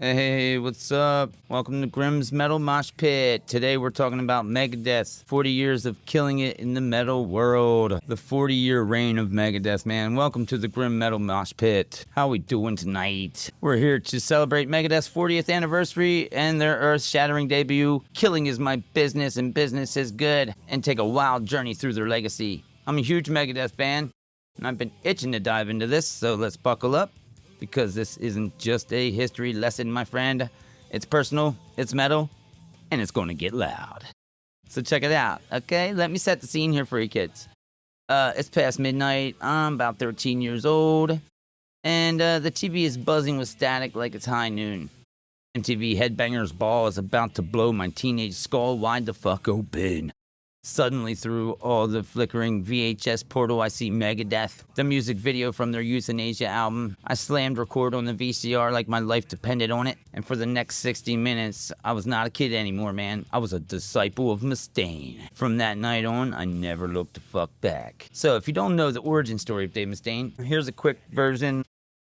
Hey, what's up? Welcome to Grimm's Metal Mosh Pit. Today we're talking about Megadeth, 40 years of killing it in the metal world. The 40-year reign of Megadeth, man. Welcome to the Grimm Metal Mosh Pit. How we doing tonight? We're here to celebrate Megadeth's 40th anniversary and their earth-shattering debut, Killing Is My Business and Business Is Good, and take a wild journey through their legacy. I'm a huge Megadeth fan, and I've been itching to dive into this, so let's buckle up. Because this isn't just a history lesson, my friend. It's personal, it's metal, and it's gonna get loud. So check it out, okay? Let me set the scene here for you kids. It's past midnight, I'm about 13 years old, and the TV is buzzing with static like it's high noon. MTV Headbangers Ball is about to blow my teenage skull wide the fuck open. Suddenly, through all the flickering VHS portal, I see Megadeth, the music video from their Euthanasia album. I slammed record on the VCR like my life depended on it, and for the next 60 minutes, I was not a kid anymore, man. I was a disciple of Mustaine. From that night on, I never looked the fuck back. So, if you don't know the origin story of Dave Mustaine, here's a quick version.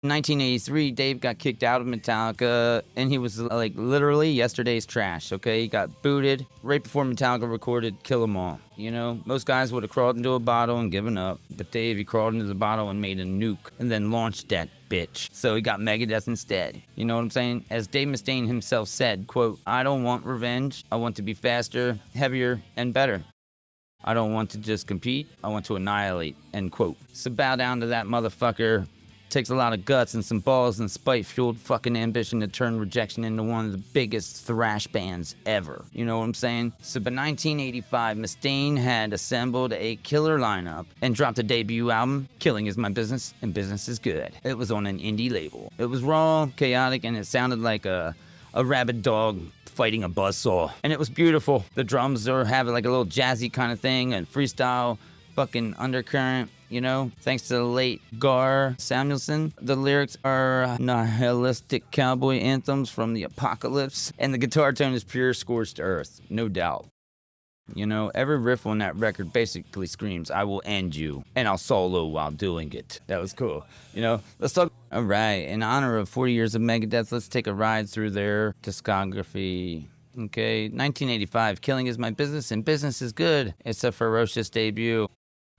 In 1983, Dave got kicked out of Metallica, and he was like literally yesterday's trash, okay? He got booted right before Metallica recorded Kill 'Em All. You know, most guys would have crawled into a bottle and given up, but Dave, he crawled into the bottle and made a nuke, and then launched that bitch. So he got Megadeth instead. You know what I'm saying? As Dave Mustaine himself said, quote, "I don't want revenge. I want to be faster, heavier, and better. I don't want to just compete. I want to annihilate," end quote. So bow down to that motherfucker. Takes a lot of guts and some balls and spite-fueled fucking ambition to turn rejection into one of the biggest thrash bands ever. You know what I'm saying? So by 1985, Mustaine had assembled a killer lineup and dropped a debut album, Killing Is My Business and Business Is Good. It was on an indie label. It was raw, chaotic, and it sounded like a rabid dog fighting a buzzsaw. And it was beautiful. The drums are having like a little jazzy kind of thing and freestyle fucking undercurrent. You know, thanks to the late Gar Samuelson, the lyrics are nihilistic cowboy anthems from the apocalypse, and the guitar tone is pure scorched earth, no doubt. You know, every riff on that record basically screams, "I will end you," and I'll solo while doing it. That was cool. You know, let's talk. All right, in honor of 40 years of Megadeth, let's take a ride through their discography. Okay, 1985, Killing Is My Business and Business Is Good. It's a ferocious debut.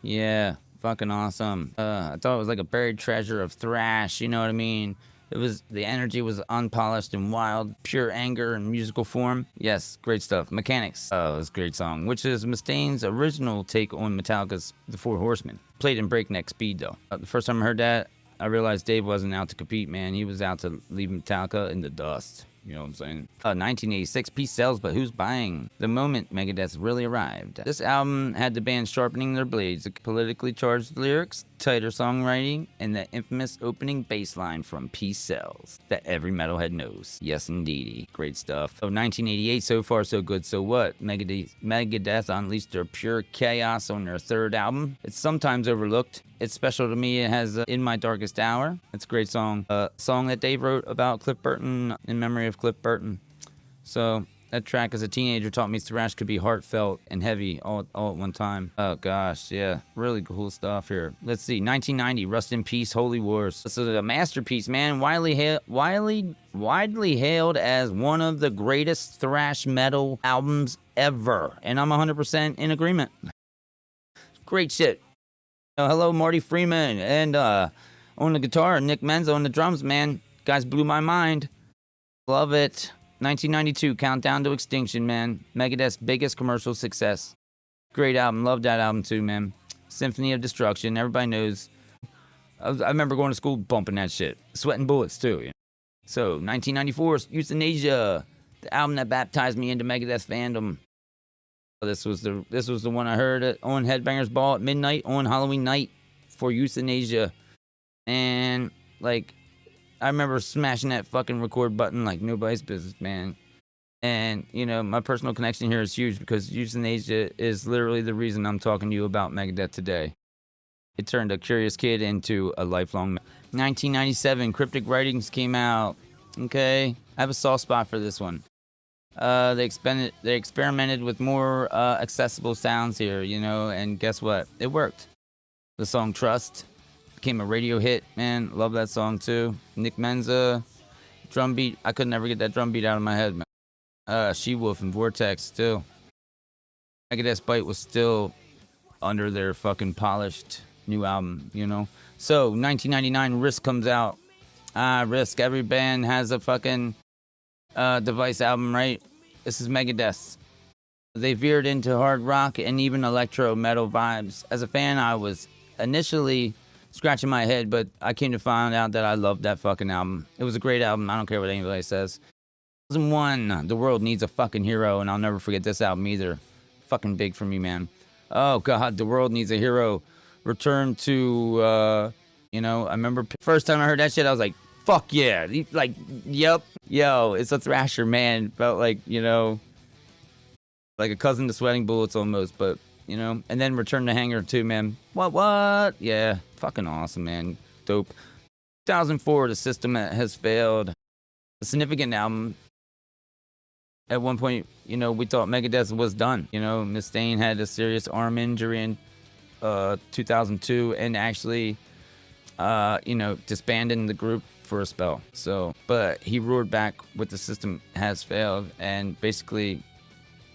Yeah. Fucking awesome. I thought it was like a buried treasure of thrash, you know what I mean? The energy was unpolished and wild, pure anger in musical form. Yes, great stuff. Mechanics. Oh, it was a great song, which is Mustaine's original take on Metallica's The Four Horsemen. Played in breakneck speed, though. The first time I heard that, I realized Dave wasn't out to compete, man. He was out to leave Metallica in the dust. You know what I'm saying? 1986, peace sells, but who's buying? The moment Megadeth really arrived. This album had the band sharpening their blades, politically charged lyrics, tighter songwriting, and the infamous opening bass line from Peace Sells that every metalhead knows. Yes, indeedy. Great stuff. 1988, so far so good. So what? Megadeth unleashed their pure chaos on their third album. It's sometimes overlooked. It's special to me. It has In My Darkest Hour. It's a great song. Song that Dave wrote about Cliff Burton in memory of Cliff Burton. So that track as a teenager taught me thrash could be heartfelt and heavy all at one time. Oh gosh, yeah, really cool stuff here. Let's see, 1990, Rust in Peace, Holy Wars. This is a masterpiece, man. Widely hailed as one of the greatest thrash metal albums ever, and I'm 100% in agreement. Great shit. Hello, Marty Freeman, and on the guitar, Nick Menza on the drums, man. Guys blew my mind. Love it. 1992, Countdown to Extinction, man. Megadeth's biggest commercial success. Great album. Love that album too, man. Symphony of Destruction. Everybody knows. I remember going to school bumping that shit. Sweating Bullets too. You know? So, 1994, Euthanasia. The album that baptized me into Megadeth fandom. This was the one I heard on Headbangers Ball at midnight on Halloween night for Euthanasia. And, like, I remember smashing that fucking record button like nobody's business, man. And, you know, my personal connection here is huge because Euthanasia is literally the reason I'm talking to you about Megadeth today. It turned a curious kid into a lifelong... 1997, Cryptic Writings came out. Okay? I have a soft spot for this one. They experimented with more accessible sounds here, you know, and guess what? It worked. The song Trust became a radio hit, man. Love that song too. Nick Menza, drum beat. I could never get that drum beat out of my head, man. She-Wolf and Vortex still. Megadeth's Bite was still under their fucking polished new album, you know? So, 1999, Risk comes out. Risk. Every band has a fucking Device album, right? This is Megadeth. They veered into hard rock and even electro metal vibes. As a fan, I was initially scratching my head, but I came to find out that I loved that fucking album. It was a great album. I don't care what anybody says. 2001, The World Needs a Fucking Hero, and I'll never forget this album either. Fucking big for me, man. Oh, God, The World Needs a Hero. Return to, you know, I remember first time I heard that shit, I was like, fuck yeah. Like, yep. Yo, it's a thrasher, man. Felt like, you know, like a cousin to Sweating Bullets almost, but, you know. And then Return to Hangar too, man. What? Yeah, fucking awesome, man. Dope. 2004, The System Has Failed. A significant album. At one point, you know, we thought Megadeth was done. You know, Mustaine had a serious arm injury in 2002 and actually, you know, disbanded the group for a spell. So, but he roared back with The System Has Failed and basically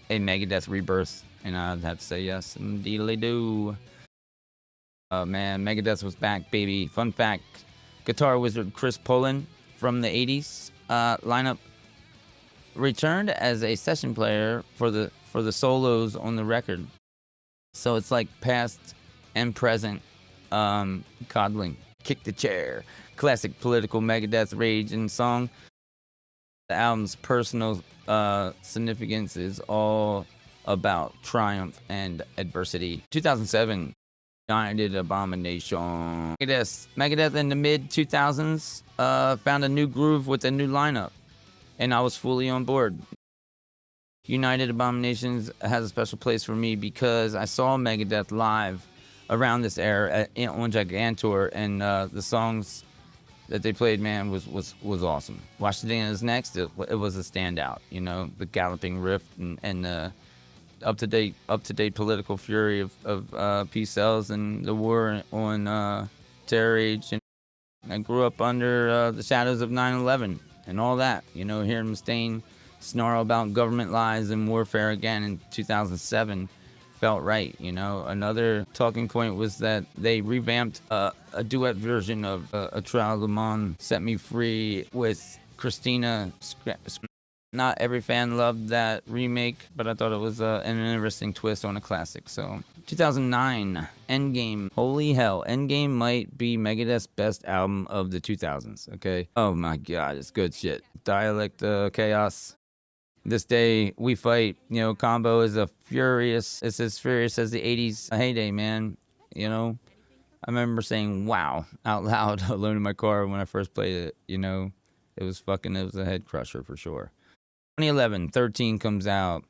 a Megadeth rebirth. And I'd have to say yes, indeedly do. Oh man, Megadeth was back, baby. Fun fact, guitar wizard Chris Poland from the 80s lineup returned as a session player for the solos on the record. So it's like past and present coddling. Kick the Chair, classic political Megadeth rage and song. The album's personal significance is all about triumph and adversity. 2007, United Abomination. Megadeth in the mid-2000s found a new groove with a new lineup, and I was fully on board. United Abominations has a special place for me because I saw Megadeth live around this era on Gigantor, and the songs that they played, man, was awesome. Washington Is Next, it was a standout, you know, the galloping riff and the up-to-date political fury of Peace Cells and the war on terror age. And I grew up under the shadows of 9/11 and all that, you know, hearing Mustaine snarl about government lies and warfare again in 2007 felt right, you know. Another talking point was that they revamped a duet version of A Trial Le Monde Set Me Free with Christina. Not every fan loved that remake, but I thought it was an interesting twist on a classic. So, 2009, Endgame. Holy hell, Endgame might be Megadeth's best album of the 2000s, okay? Oh my god, it's good shit. Dialect Chaos. This Day We Fight, you know, combo is it's as furious as the 80s heyday, man. You know, I remember saying wow out loud alone in my car when I first played it, you know. It was a head crusher for sure. 2011, 13 comes out,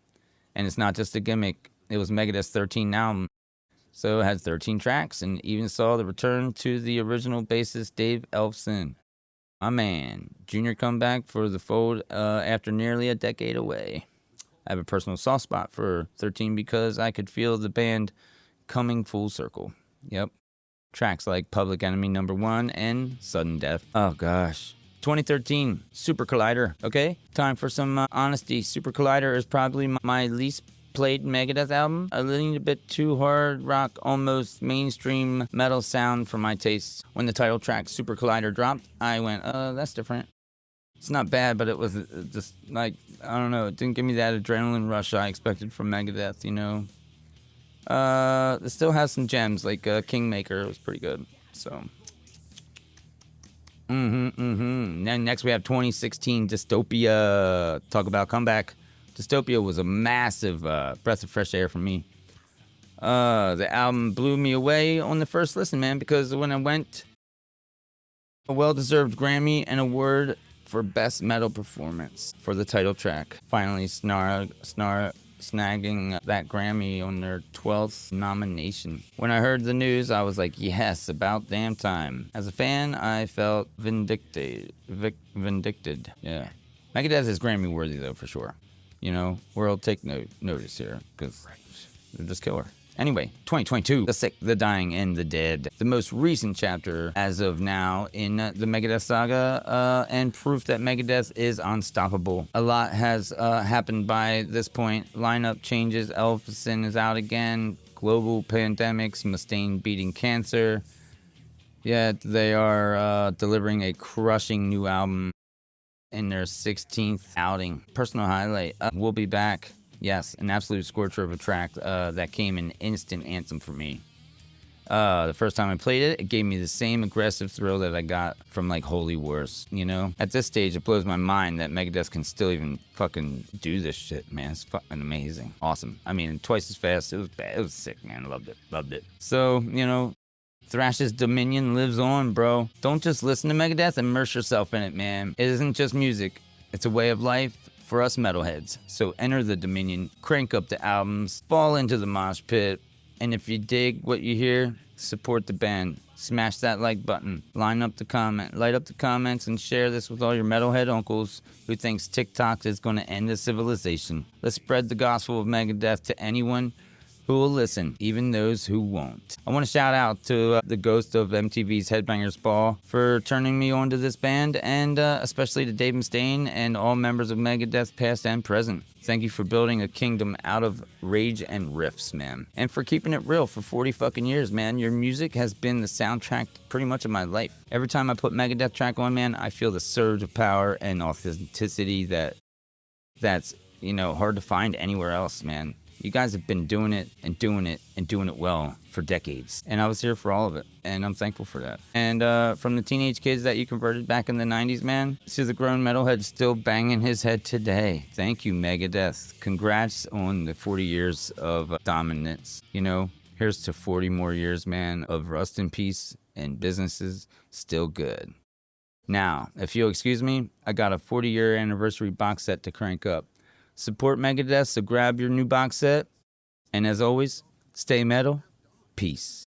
and it's not just a gimmick. It was Megadeth's 13th album. So it has 13 tracks, and even saw the return to the original bassist Dave Ellefson. My man, junior comeback for the fold after nearly a decade away. I have a personal soft spot for 13 because I could feel the band coming full circle. Yep. Tracks like Public Enemy No. 1 and Sudden Death. Oh gosh. 2013, Super Collider. Okay, time for some honesty. Super Collider is probably my least played Megadeth album. A little bit too hard rock, almost mainstream metal sound for my tastes. When the title track Super Collider dropped, I went, that's different. It's not bad, but it was just like, I don't know, it didn't give me that adrenaline rush I expected from Megadeth, you know. It still has some gems, like Kingmaker was pretty good, so. Then next we have 2016 Dystopia. Talk about comeback. Dystopia was a massive breath of fresh air for me. The album blew me away on the first listen, man, because when I went, a well-deserved Grammy and award for Best Metal Performance for the title track. Finally snagging that Grammy on their 12th nomination. When I heard the news, I was like, yes, about damn time. As a fan, I felt vindicted. Yeah. Megadeth is Grammy worthy, though, for sure. You know, world, take notice here, because they're just killer. Anyway, 2022, the sick, the dying, and the dead. The most recent chapter as of now in the Megadeth saga, and proof that Megadeth is unstoppable. A lot has happened by this point. Lineup changes, Elfison is out again, global pandemics, Mustaine beating cancer. Yet they are delivering a crushing new album in their 16th outing. Personal highlight, We'll Be Back. Yes, an absolute scorcher of a track that came an instant anthem for me. The first time I played it, it gave me the same aggressive thrill that I got from like Holy Wars, you know? At this stage, it blows my mind that Megadeth can still even fucking do this shit, man. It's fucking amazing. Awesome. I mean, twice as fast. It was bad. It was sick, man. Loved it. So, you know, Thrash's dominion lives on, bro. Don't just listen to Megadeth, immerse yourself in it, man. It isn't just music. It's a way of life for us metalheads. So enter the dominion, crank up the albums, fall into the mosh pit, and if you dig what you hear, support the band. Smash that like button, light up the comments, and share this with all your metalhead uncles who thinks TikTok is going to end the civilization. Let's spread the gospel of Megadeth to anyone who will listen, even those who won't. I want to shout out to the ghost of MTV's Headbangers Ball for turning me on to this band, and especially to Dave Mustaine and all members of Megadeth past and present. Thank you for building a kingdom out of rage and riffs, man. And for keeping it real for 40 fucking years, man. Your music has been the soundtrack pretty much of my life. Every time I put Megadeth track on, man, I feel the surge of power and authenticity that's, you know, hard to find anywhere else, man. You guys have been doing it well for decades. And I was here for all of it. And I'm thankful for that. And from the teenage kids that you converted back in the 90s, man, to the grown metalhead still banging his head today. Thank you, Megadeth. Congrats on the 40 years of dominance. You know, here's to 40 more years, man, of rust and peace and businesses still good. Now, if you'll excuse me, I got a 40-year anniversary box set to crank up. Support Megadeth, so grab your new box set. And as always, stay metal. Peace.